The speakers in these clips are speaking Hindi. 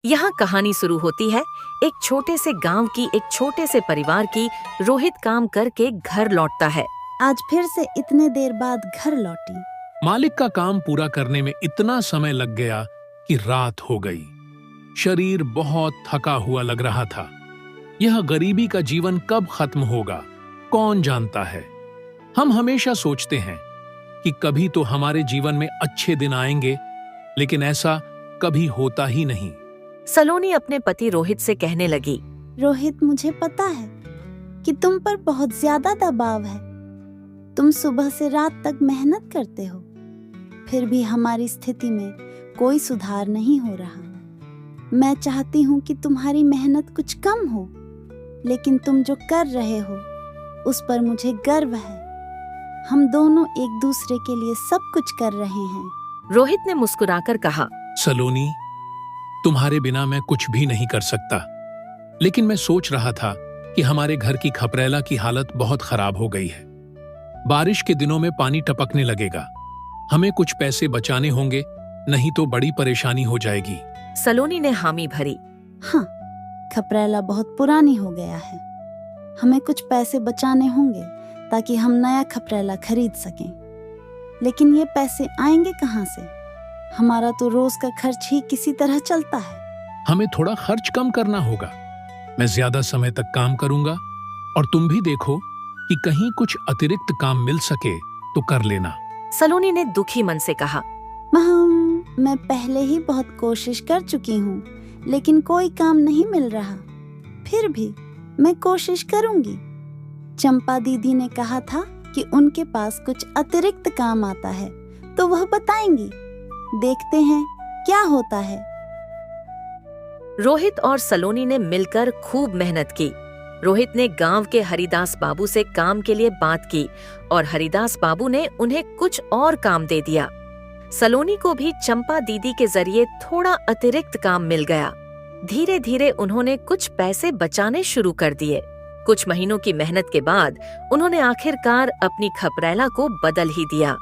यहाँ कहानी शुरू होती है एक छोटे से गांव की एक छोटे से परिवार की। रोहित काम करके घर लौटता है। आज फिर से इतने देर बाद घर लौटी। मालिक का काम पूरा करने में इतना समय लग गया कि रात हो गई। शरीर बहुत थका हुआ लग रहा था। यह गरीबी का जीवन कब खत्म होगा, कौन जानता है। हम हमेशा सोचते हैं कि कभी तो हमारे जीवन में अच्छे दिन आएंगे, लेकिन ऐसा कभी होता ही नहीं। सलोनी अपने पति रोहित से कहने लगी, रोहित, मुझे पता है कि तुम पर बहुत ज्यादा दबाव है। तुम सुबह से रात तक मेहनत करते हो, फिर भी हमारी स्थिति में कोई सुधार नहीं हो रहा। मैं चाहती हूँ कि तुम्हारी मेहनत कुछ कम हो, लेकिन तुम जो कर रहे हो उस पर मुझे गर्व है। हम दोनों एक दूसरे के लिए सब कुछ कर रहे हैं। रोहित ने मुस्कुराकर कहा, सलोनी, तुम्हारे बिना मैं कुछ भी नहीं कर सकता, लेकिन मैं सोच रहा था कि हमारे घर की खपरेला की हालत बहुत खराब हो गई है। बारिश के दिनों में पानी टपकने लगेगा। हमें कुछ पैसे बचाने होंगे, नहीं तो बड़ी परेशानी हो जाएगी। सलोनी ने हामी भरी। हाँ, खपरेला बहुत पुरानी हो गया है। हमें कुछ पैसे बचाने होंगे ताकि हम नया खपरेला खरीद सकें। लेकिन ये पैसे आएंगे कहाँ से? हमारा तो रोज का खर्च ही किसी तरह चलता है। हमें थोड़ा खर्च कम करना होगा। मैं ज्यादा समय तक काम करूंगा और तुम भी देखो कि कहीं कुछ अतिरिक्त काम मिल सके तो कर लेना। सलोनी ने दुखी मन से कहा, मैं पहले ही बहुत कोशिश कर चुकी हूँ, लेकिन कोई काम नहीं मिल रहा। फिर भी मैं कोशिश करूंगी। चंपा दीदी ने कहा था कि उनके पास कुछ अतिरिक्त काम आता है, तो वह बताएंगी। देखते हैं क्या होता है। रोहित और सलोनी ने मिलकर खूब मेहनत की। रोहित ने गांव के हरिदास बाबू से काम के लिए बात की और हरिदास बाबू ने उन्हें कुछ और काम दे दिया। सलोनी को भी चंपा दीदी के जरिए थोड़ा अतिरिक्त काम मिल गया। धीरे धीरे उन्होंने कुछ पैसे बचाने शुरू कर दिए। कुछ महीनों की मेहनत के बाद उन्होंने आखिरकार अपनी खपरेला को बदल ही दिया।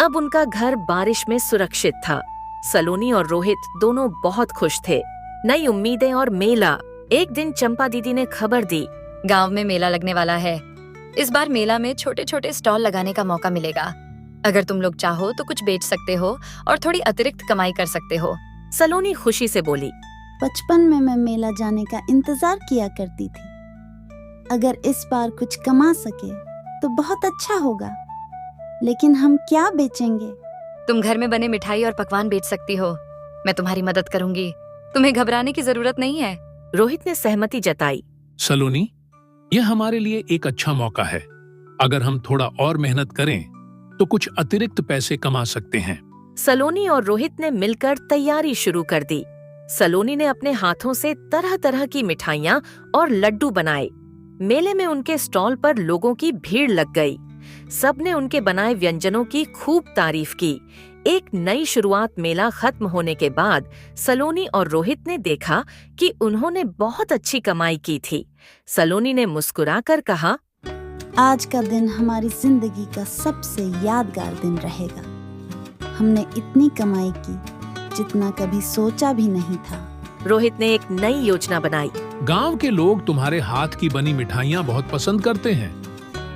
अब उनका घर बारिश में सुरक्षित था। सलोनी और रोहित दोनों बहुत खुश थे। नई उम्मीदें और मेला। एक दिन चंपा दीदी ने खबर दी, गांव में मेला लगने वाला है। इस बार मेला में छोटे छोटे स्टॉल लगाने का मौका मिलेगा। अगर तुम लोग चाहो तो कुछ बेच सकते हो और थोड़ी अतिरिक्त कमाई कर सकते हो। सलोनी खुशी से बोली, बचपन में मैं मेला जाने का इंतजार किया करती थी। अगर इस बार कुछ कमा सके तो बहुत अच्छा होगा। लेकिन हम क्या बेचेंगे? तुम घर में बने मिठाई और पकवान बेच सकती हो। मैं तुम्हारी मदद करूंगी। तुम्हें घबराने की जरूरत नहीं है। रोहित ने सहमति जताई। सलोनी, यह हमारे लिए एक अच्छा मौका है। अगर हम थोड़ा और मेहनत करें तो कुछ अतिरिक्त पैसे कमा सकते हैं। सलोनी और रोहित ने मिलकर तैयारी शुरू कर दी। सलोनी ने अपने हाथों से तरह तरह की मिठाइयाँ और लड्डू बनाए। मेले में उनके स्टॉल पर लोगों की भीड़ लग गई। सबने उनके बनाए व्यंजनों की खूब तारीफ की। एक नई शुरुआत। मेला खत्म होने के बाद सलोनी और रोहित ने देखा कि उन्होंने बहुत अच्छी कमाई की थी। सलोनी ने मुस्कुराकर कहा, आज का दिन हमारी जिंदगी का सबसे यादगार दिन रहेगा। हमने इतनी कमाई की जितना कभी सोचा भी नहीं था। रोहित ने एक नई योजना बनाई। गांव के लोग तुम्हारे हाथ की बनी मिठाइयाँ बहुत पसंद करते हैं,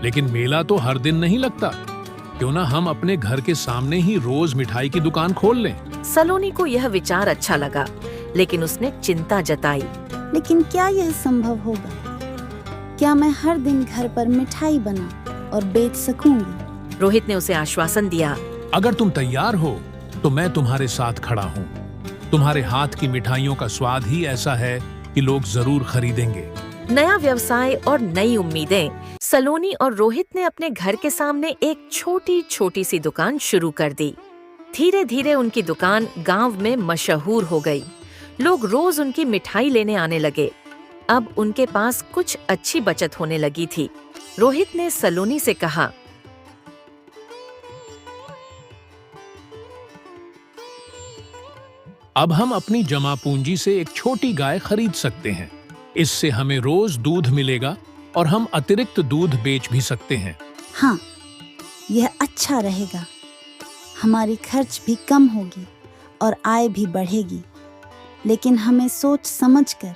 लेकिन मेला तो हर दिन नहीं लगता। क्यों ना हम अपने घर के सामने ही रोज मिठाई की दुकान खोल लें? सलोनी को यह विचार अच्छा लगा, लेकिन उसने चिंता जताई। लेकिन क्या यह संभव होगा? क्या मैं हर दिन घर पर मिठाई बना और बेच सकूंगी? रोहित ने उसे आश्वासन दिया, अगर तुम तैयार हो तो मैं तुम्हारे साथ खड़ा हूँ। तुम्हारे हाथ की मिठाइयों का स्वाद ही ऐसा है कि लोग जरूर खरीदेंगे। नया व्यवसाय और नई उम्मीदें। सलोनी और रोहित ने अपने घर के सामने एक छोटी छोटी सी दुकान शुरू कर दी। धीरे धीरे उनकी दुकान गांव में मशहूर हो गई। लोग रोज उनकी मिठाई लेने आने लगे। अब उनके पास कुछ अच्छी बचत होने लगी थी। रोहित ने सलोनी से कहा, अब हम अपनी जमा पूंजी से एक छोटी गाय खरीद सकते हैं। इससे हमें रोज दूध मिलेगा और हम अतिरिक्त दूध बेच भी सकते हैं। हाँ, यह अच्छा रहेगा। हमारी खर्च भी कम होगी और आय भी बढ़ेगी। लेकिन हमें सोच समझकर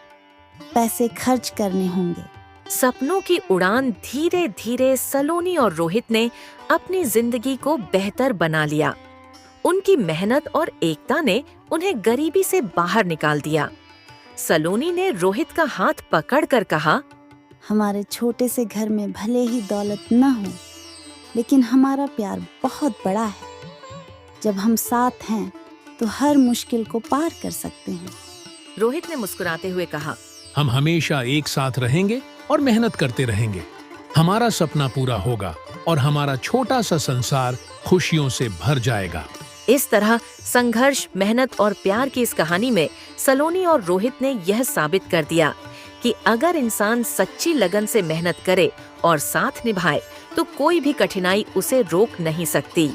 पैसे खर्च करने होंगे। सपनों की उड़ान धीरे धीरे सलोनी और रोहित ने अपनी जिंदगी को बेहतर बना लिया। उनकी मेहनत और एकता ने उन्हें गरीबी से बाहर निकाल दिया। सलोनी ने रोहित का हाथ पकड़कर कहा, हमारे छोटे से घर में भले ही दौलत न हो, लेकिन हमारा प्यार बहुत बड़ा है। जब हम साथ हैं तो हर मुश्किल को पार कर सकते हैं। रोहित ने मुस्कुराते हुए कहा, हम हमेशा एक साथ रहेंगे और मेहनत करते रहेंगे। हमारा सपना पूरा होगा और हमारा छोटा सा संसार खुशियों से भर जाएगा। इस तरह संघर्ष, मेहनत और प्यार की इस कहानी में सलोनी और रोहित ने यह साबित कर दिया कि अगर इंसान सच्ची लगन से मेहनत करे और साथ निभाए तो कोई भी कठिनाई उसे रोक नहीं सकती।